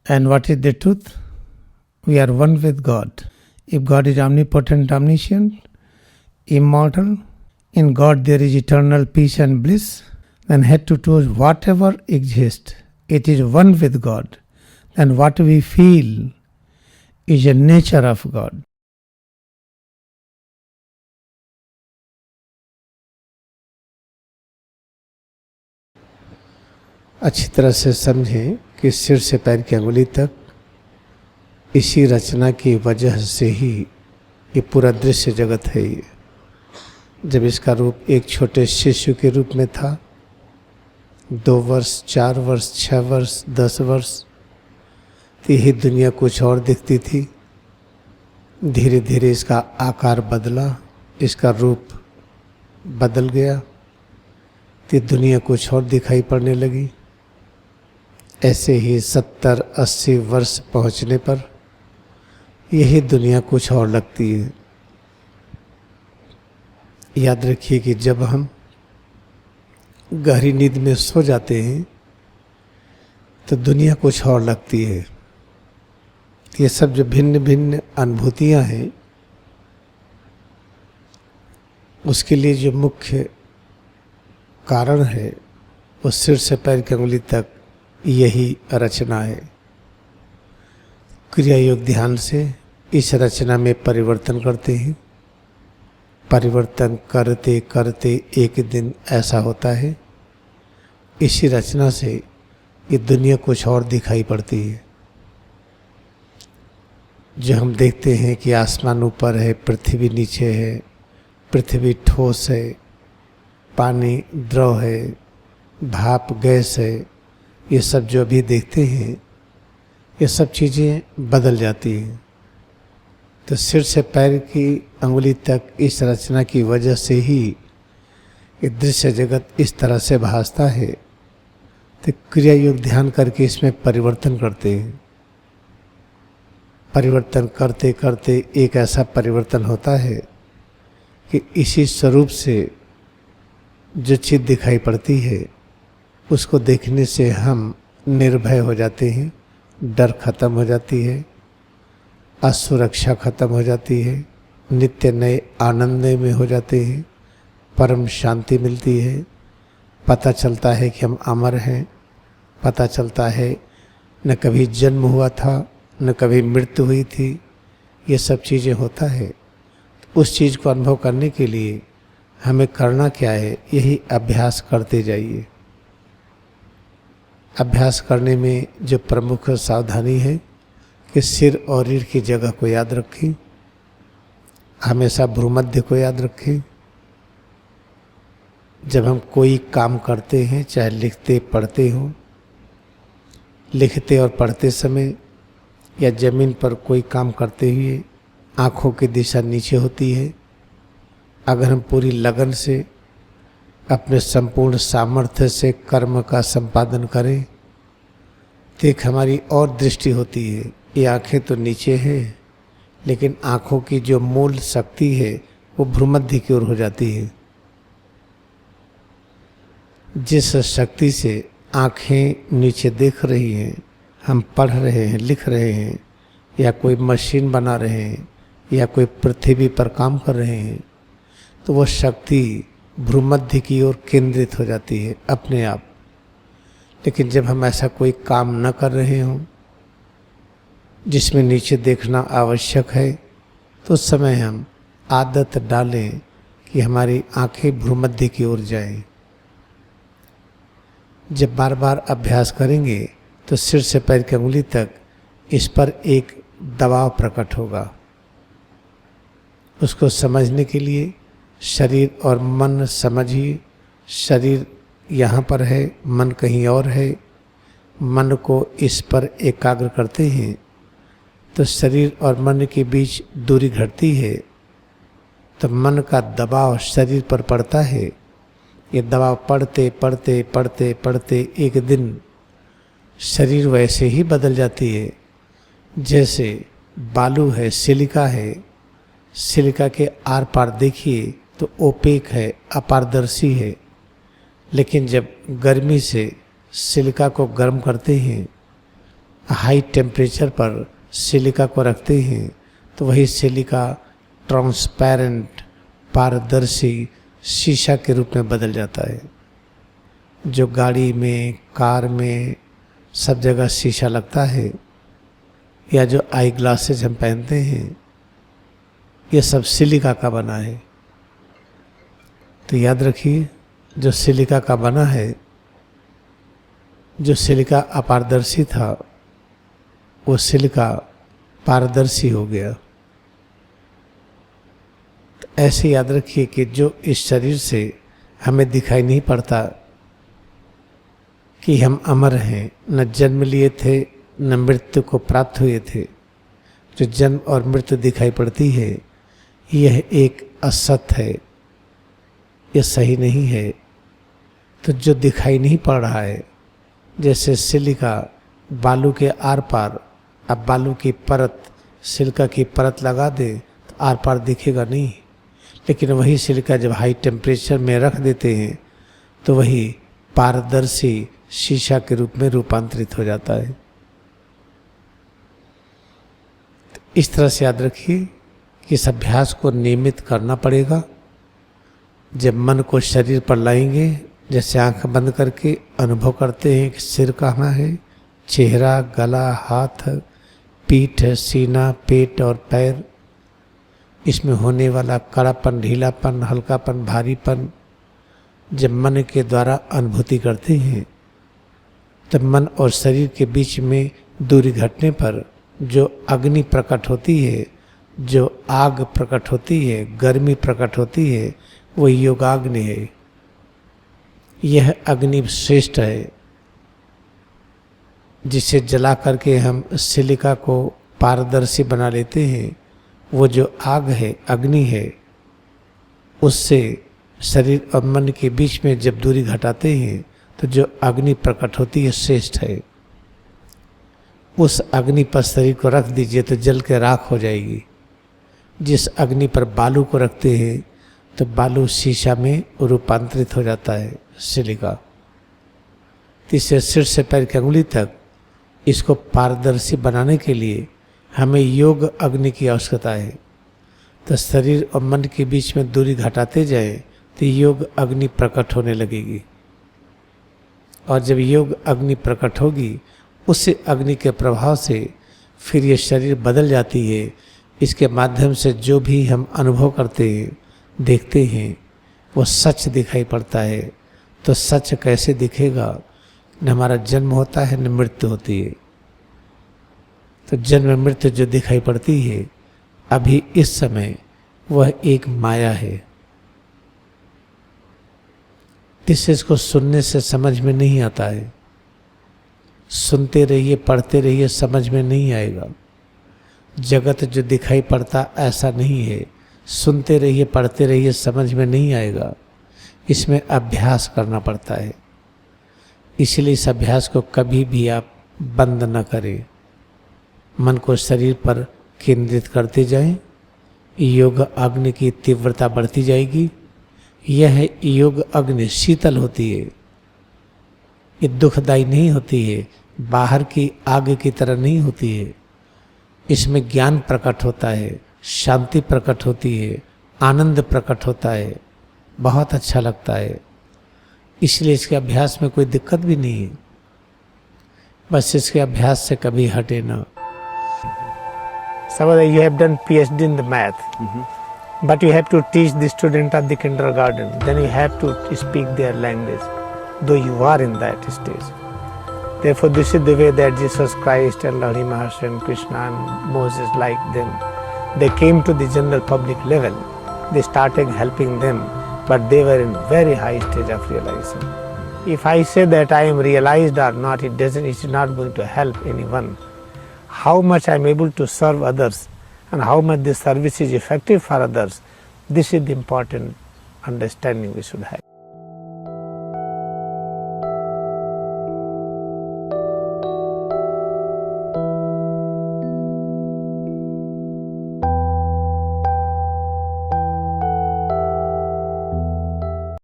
And what is the truth? We are one with God. If God is omnipotent, omniscient, immortal, in God there is eternal peace and bliss, then head to toe whatever exists, it is one with God. Then what we feel is a nature of God. अच्छी तरह से समझें कि सिर से पैर की अंगुली तक इसी रचना की वजह से ही ये पूरा दृश्य जगत है। ये जब इसका रूप एक छोटे शिशु के रूप में था, 2 वर्ष, 4 वर्ष, 6 वर्ष, 10 वर्ष, तो यही दुनिया कुछ और दिखती थी। धीरे धीरे इसका आकार बदला, इसका रूप बदल गया, तो दुनिया कुछ और दिखाई पड़ने लगी। ऐसे ही 70-80 वर्ष पहुंचने पर यही दुनिया कुछ और लगती है। याद रखिए कि जब हम गहरी नींद में सो जाते हैं तो दुनिया कुछ और लगती है। ये सब जो भिन्न भिन्न अनुभूतियां हैं, उसके लिए जो मुख्य कारण है वो सिर से पैर की अंगुली तक यही रचना है। क्रिया योग ध्यान से इस रचना में परिवर्तन करते हैं। परिवर्तन करते करते एक दिन ऐसा होता है, इसी रचना से ये दुनिया कुछ और दिखाई पड़ती है। जो हम देखते हैं कि आसमान ऊपर है, पृथ्वी नीचे है, पृथ्वी ठोस है, पानी द्रव है, भाप गैस है, ये सब जो अभी देखते हैं ये सब चीज़ें बदल जाती हैं। तो सिर से पैर की अंगुली तक इस रचना की वजह से ही ये दृश्य जगत इस तरह से भासता है। तो क्रिया योग ध्यान करके इसमें परिवर्तन करते हैं। परिवर्तन करते करते एक ऐसा परिवर्तन होता है कि इसी स्वरूप से जो चीज़ दिखाई पड़ती है उसको देखने से हम निर्भय हो जाते हैं, डर खत्म हो जाती है, असुरक्षा खत्म हो जाती है, नित्य नए आनंद में हो जाते हैं, परम शांति मिलती है। पता चलता है कि हम अमर हैं, पता चलता है न कभी जन्म हुआ था न कभी मृत्यु हुई थी। ये सब चीज़ें होता है। उस चीज़ को अनुभव करने के लिए हमें करना क्या है? यही अभ्यास करते जाइए। अभ्यास करने में जो प्रमुख सावधानी है कि सिर और रीढ़ की जगह को याद रखें, हमेशा भ्रूमध्य को याद रखें। जब हम कोई काम करते हैं, चाहे लिखते पढ़ते हो, लिखते और पढ़ते समय या ज़मीन पर कोई काम करते हुए आँखों की दिशा नीचे होती है। अगर हम पूरी लगन से अपने संपूर्ण सामर्थ्य से कर्म का संपादन करें तो एक हमारी और दृष्टि होती है। ये आँखें तो नीचे हैं, लेकिन आँखों की जो मूल शक्ति है वो भ्रूमध्य की ओर हो जाती है। जिस शक्ति से आँखें नीचे देख रही हैं, हम पढ़ रहे हैं, लिख रहे हैं, या कोई मशीन बना रहे हैं, या कोई पृथ्वी पर काम कर रहे हैं, तो वो शक्ति भ्रूमध्य की ओर केंद्रित हो जाती है अपने आप। लेकिन जब हम ऐसा कोई काम न कर रहे हों जिसमें नीचे देखना आवश्यक है, तो उस समय हम आदत डालें कि हमारी आंखें भ्रूमध्य की ओर जाएं। जब बार बार अभ्यास करेंगे तो सिर से पैर की अंगुली तक इस पर एक दबाव प्रकट होगा। उसको समझने के लिए शरीर और मन समझिए। शरीर यहाँ पर है, मन कहीं और है। मन को इस पर एकाग्र करते हैं तो शरीर और मन के बीच दूरी घटती है, तो मन का दबाव शरीर पर पड़ता है। ये दबाव पड़ते पड़ते पड़ते पड़ते एक दिन शरीर वैसे ही बदल जाती है जैसे बालू है, सिलिका है। सिलिका के आर पार देखिए तो ओपेक है, अपारदर्शी है। लेकिन जब गर्मी से सिलिका को गर्म करते हैं हाई टेम्परेचर पर सिलिका को रखते हैं तो वही सिलिका ट्रांसपेरेंट पारदर्शी शीशा के रूप में बदल जाता है। जो गाड़ी में, कार में सब जगह शीशा लगता है, या जो आई ग्लासेज हम पहनते हैं, ये सब सिलिका का बना है। तो याद रखिए, जो सिलिका का बना है, जो सिलिका अपारदर्शी था, वो सिलिका पारदर्शी हो गया। तो ऐसे याद रखिए कि जो इस शरीर से हमें दिखाई नहीं पड़ता कि हम अमर हैं, न जन्म लिए थे न मृत्यु को प्राप्त हुए थे, जो जन्म और मृत्यु दिखाई पड़ती है, यह एक असत है, यह सही नहीं है। तो जो दिखाई नहीं पड़ रहा है, जैसे सिलिका बालू के आर पार, अब बालू की परत सिलिका की परत लगा दे तो आर पार दिखेगा नहीं, लेकिन वही सिलिका जब हाई टेम्परेचर में रख देते हैं तो वही पारदर्शी शीशा के रूप में रूपांतरित हो जाता है। तो इस तरह से याद रखिए कि इस अभ्यास को नियमित करना पड़ेगा। जब मन को शरीर पर लाएंगे, जैसे आंख बंद करके अनुभव करते हैं कि सिर कहाँ है, चेहरा, गला, हाथ, पीठ, सीना, पेट और पैर, इसमें होने वाला कड़ापन, ढीलापन, हल्कापन, भारीपन, जब मन के द्वारा अनुभूति करते हैं तब मन और शरीर के बीच में दूरी घटने पर जो अग्नि प्रकट होती है, जो आग प्रकट होती है, गर्मी प्रकट होती है, वो योगाग्नि है। यह अग्नि श्रेष्ठ है, जिसे जला करके हम सिलिका को पारदर्शी बना लेते हैं। वो जो आग है, अग्नि है, उससे शरीर और मन के बीच में जब दूरी घटाते हैं तो जो अग्नि प्रकट होती है श्रेष्ठ है। उस अग्नि पर शरीर को रख दीजिए तो जल के राख हो जाएगी। जिस अग्नि पर बालू को रखते हैं तो बालू शीशा में रूपांतरित हो जाता है, सिलिका। तीसरे सिर से पैर की अंगुली तक इसको पारदर्शी बनाने के लिए हमें योग अग्नि की आवश्यकता है। तो शरीर और मन के बीच में दूरी घटाते जाए तो योग अग्नि प्रकट होने लगेगी, और जब योग अग्नि प्रकट होगी, उस अग्नि के प्रभाव से फिर ये शरीर बदल जाती है। इसके माध्यम से जो भी हम अनुभव करते हैं, देखते हैं, वो सच दिखाई पड़ता है। तो सच कैसे दिखेगा? न हमारा जन्म होता है न मृत्यु होती है। तो जन्म मृत्यु जो दिखाई पड़ती है अभी इस समय, वह एक माया है। इसको सुनने से समझ में नहीं आता है। सुनते रहिए, पढ़ते रहिए, समझ में नहीं आएगा। जगत जो दिखाई पड़ता ऐसा नहीं है। सुनते रहिए, पढ़ते रहिए, समझ में नहीं आएगा। इसमें अभ्यास करना पड़ता है। इसलिए इस अभ्यास को कभी भी आप बंद न करें। मन को शरीर पर केंद्रित करते जाएं। योग अग्नि की तीव्रता बढ़ती जाएगी। यह योग अग्नि शीतल होती है, ये दुखदायी नहीं होती है, बाहर की आग की तरह नहीं होती है। इसमें ज्ञान प्रकट होता है, शांति प्रकट होती है, आनंद प्रकट होता है, बहुत अच्छा लगता है। इसलिए इसके अभ्यास में कोई दिक्कत भी नहीं है। बस इसके अभ्यास से कभी हटे ना। Sabada, you have done PhD in the math, but you have to teach the student of the kindergarten. Then you have to speak their language, though you are in that stage. Therefore, this is the way that Jesus Christ and Lahiri Maharshi and Krishna and Moses, like them, they came to the general public level. They started helping them, but they were in very high stage of realization. If I say that I am realized or not, it's not going to help anyone. How much I am able to serve others and how much this service is effective for others, this is the important understanding we should have.